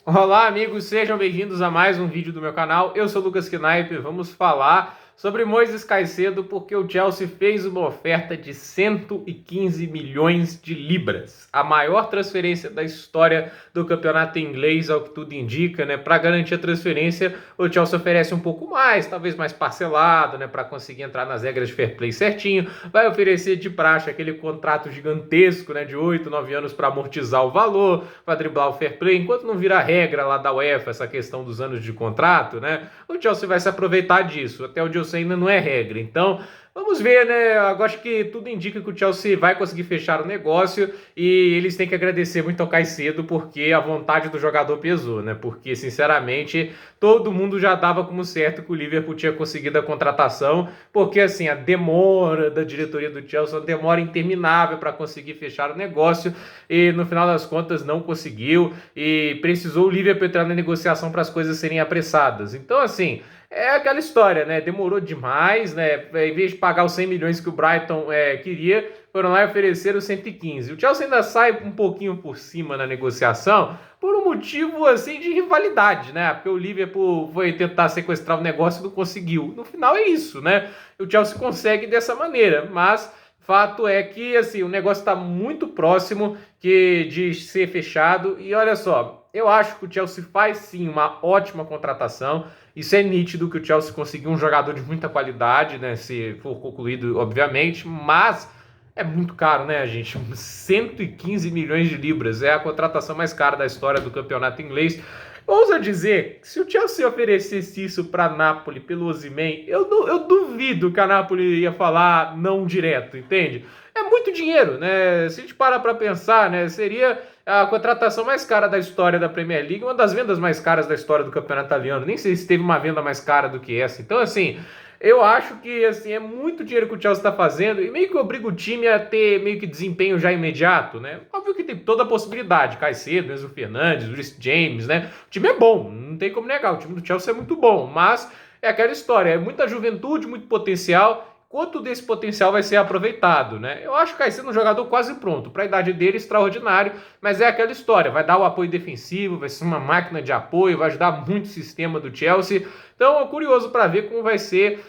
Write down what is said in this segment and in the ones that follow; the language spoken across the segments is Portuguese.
Olá, amigos, sejam bem-vindos a mais um vídeo do meu canal. Eu sou o Lucas Knaip. Vamos falar sobre Moisés Caicedo porque o Chelsea fez uma oferta de 115 milhões de libras, a maior transferência da história do campeonato inglês, ao que tudo indica, né? Para garantir a transferência, o Chelsea oferece um pouco mais, talvez mais parcelado, né? Para conseguir entrar nas regras de fair play certinho. Vai oferecer de praxe aquele contrato gigantesco, né? De 8, 9 anos para amortizar o valor, para driblar o fair play, enquanto não virar regra lá da UEFA, essa questão dos anos de contrato, né? O Chelsea vai se aproveitar disso. Até o Chelsea ainda não é regra. Então, vamos ver, né? Eu acho que tudo indica que o Chelsea vai conseguir fechar o negócio e eles têm que agradecer muito ao Caicedo porque a vontade do jogador pesou, né? Porque, sinceramente, todo mundo já dava como certo que o Liverpool tinha conseguido a contratação, porque, assim, a demora da diretoria do Chelsea, uma demora interminável para conseguir fechar o negócio e, no final das contas, não conseguiu e precisou o Liverpool entrar na negociação para as coisas serem apressadas. Então, assim, é aquela história, né? Demorou demais, né? Em vez de pagar os 100 milhões que o Brighton queria, foram lá e ofereceram 115. O Chelsea ainda sai um pouquinho por cima na negociação por um motivo assim de rivalidade, né? Porque o Liverpool foi tentar sequestrar o negócio e não conseguiu. No final é isso, né? O Chelsea consegue dessa maneira, mas fato é que assim o negócio está muito próximo de ser fechado e olha só, eu acho que o Chelsea faz sim uma ótima contratação. Isso é nítido que o Chelsea conseguiu um jogador de muita qualidade, né? Se for concluído, obviamente, mas é muito caro, né, gente? 115 milhões de libras é a contratação mais cara da história do campeonato inglês. Ousa dizer que se o Chelsea oferecesse isso para Napoli pelo Osimhen, eu duvido que a Napoli ia falar não direto, entende? É muito dinheiro, né? Se a gente parar para pensar, né, seria a contratação mais cara da história da Premier League, uma das vendas mais caras da história do campeonato italiano. Nem sei se teve uma venda mais cara do que essa. Então, assim, eu acho que assim é muito dinheiro que o Chelsea está fazendo e meio que obriga o time a ter meio que desempenho já imediato, né? Óbvio que tem toda a possibilidade, Caicedo, Enzo Fernandes, Reece James, né? O time é bom, não tem como negar, o time do Chelsea é muito bom, mas é aquela história, é muita juventude, muito potencial. Quanto desse potencial vai ser aproveitado, né? Eu acho que o Caicedo é um jogador quase pronto, para a idade dele extraordinário, mas é aquela história, vai dar o apoio defensivo, vai ser uma máquina de apoio, vai ajudar muito o sistema do Chelsea. Então, é curioso para ver como vai ser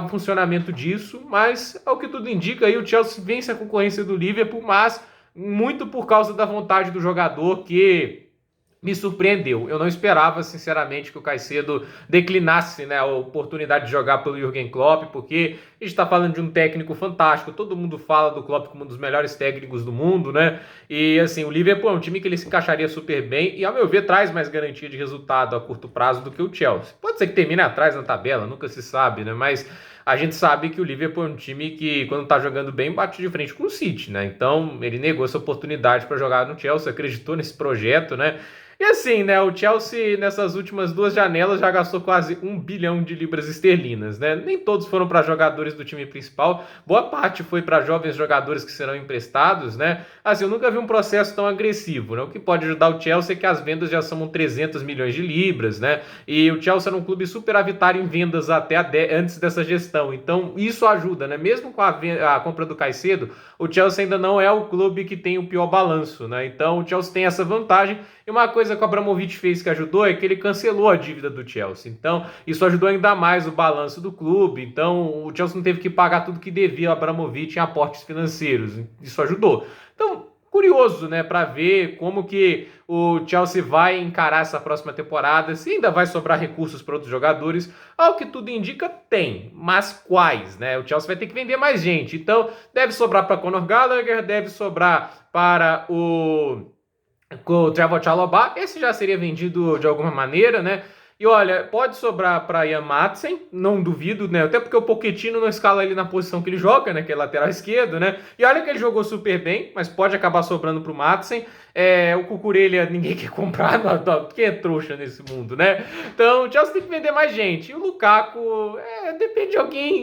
o funcionamento disso, mas ao que tudo indica, aí o Chelsea vence a concorrência do Liverpool, mas muito por causa da vontade do jogador que me surpreendeu. Eu não esperava, sinceramente, que o Caicedo declinasse, né, a oportunidade de jogar pelo Jürgen Klopp, porque a gente está falando de um técnico fantástico. Todo mundo fala do Klopp como um dos melhores técnicos do mundo, né? E assim, o Liverpool é um time que ele se encaixaria super bem e, ao meu ver, traz mais garantia de resultado a curto prazo do que o Chelsea. Pode ser que termine atrás na tabela, nunca se sabe, né? Mas a gente sabe que o Liverpool é um time que, quando tá jogando bem, bate de frente com o City, né? Então, ele negou essa oportunidade para jogar no Chelsea, acreditou nesse projeto, né? E assim, né, o Chelsea nessas últimas duas janelas já gastou quase 1 bilhão de libras esterlinas, né? Nem todos foram para jogadores do time principal, boa parte foi para jovens jogadores que serão emprestados, né? Assim, eu nunca vi um processo tão agressivo, né? O que pode ajudar o Chelsea é que as vendas já são 300 milhões de libras, né? E o Chelsea era um clube superavitário em vendas até antes dessa gestão, então isso ajuda, né? Mesmo com a compra do Caicedo, o Chelsea ainda não é o clube que tem o pior balanço, né? Então o Chelsea tem essa vantagem. E uma coisa que o Abramovich fez que ajudou é que ele cancelou a dívida do Chelsea. Então, isso ajudou ainda mais o balanço do clube. Então, o Chelsea não teve que pagar tudo que devia ao Abramovich em aportes financeiros. Isso ajudou. Então, curioso, né, para ver como que o Chelsea vai encarar essa próxima temporada, se ainda vai sobrar recursos para outros jogadores. Ao que tudo indica, tem, mas quais, né? O Chelsea vai ter que vender mais gente. Então, deve sobrar para Conor Gallagher, deve sobrar para com o Trevor Chalobah, esse já seria vendido de alguma maneira, né? E olha, pode sobrar para Ian Maatsen, não duvido, né? Até porque o Pochettino não escala ele na posição que ele joga, né? Que é lateral esquerdo, né? E olha que ele jogou super bem, mas pode acabar sobrando para o Maatsen. O Cucurella ninguém quer comprar, quem é trouxa nesse mundo, né? Então o Chelsea tem que vender mais gente. E o Lukaku, depende de alguém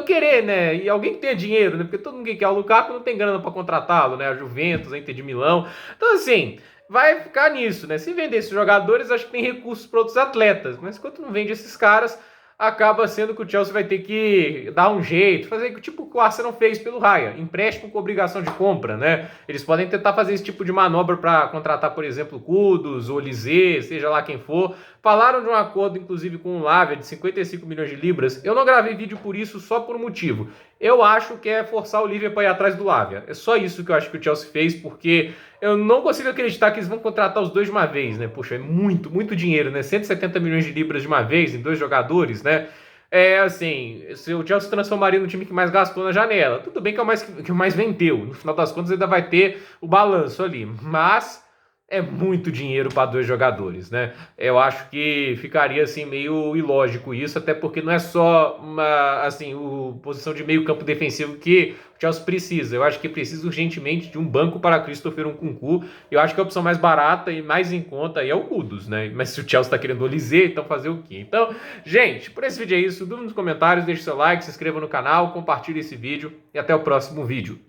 querer, né? E alguém que tenha dinheiro, né? Porque todo mundo que quer o Lukaku não tem grana para contratá-lo, né? A Juventus, a Inter de Milão. Então assim, vai ficar nisso, né? Se vender esses jogadores, acho que tem recursos para outros atletas, mas enquanto não vende esses caras, acaba sendo que o Chelsea vai ter que dar um jeito, fazer tipo o que o Arsenal fez pelo Raya, empréstimo com obrigação de compra, né? Eles podem tentar fazer esse tipo de manobra para contratar, por exemplo, Kudus ou Lisé, seja lá quem for. Falaram de um acordo, inclusive, com o Lavia de 55 milhões de libras. Eu não gravei vídeo por isso, só por um motivo. Eu acho que é forçar o Liverpool para ir atrás do Lavia. É só isso que eu acho que o Chelsea fez, porque eu não consigo acreditar que eles vão contratar os dois de uma vez, né? Poxa, é muito, muito dinheiro, né? 170 milhões de libras de uma vez em dois jogadores, né? É assim, se o Chelsea transformaria no time que mais gastou na janela. Tudo bem que é que o mais vendeu. No final das contas, ainda vai ter o balanço ali. Mas é muito dinheiro para dois jogadores, né? Eu acho que ficaria assim meio ilógico isso, até porque não é só uma assim, posição de meio campo defensivo que o Chelsea precisa. Eu acho que precisa urgentemente de um banco para Christopher Nkunku. Eu acho que a opção mais barata e mais em conta aí é o Kudus, né? Mas se o Chelsea está querendo o Olise, então fazer o quê? Então, gente, por esse vídeo é isso. Dúvida nos comentários, deixe seu like, se inscreva no canal, compartilhe esse vídeo e até o próximo vídeo.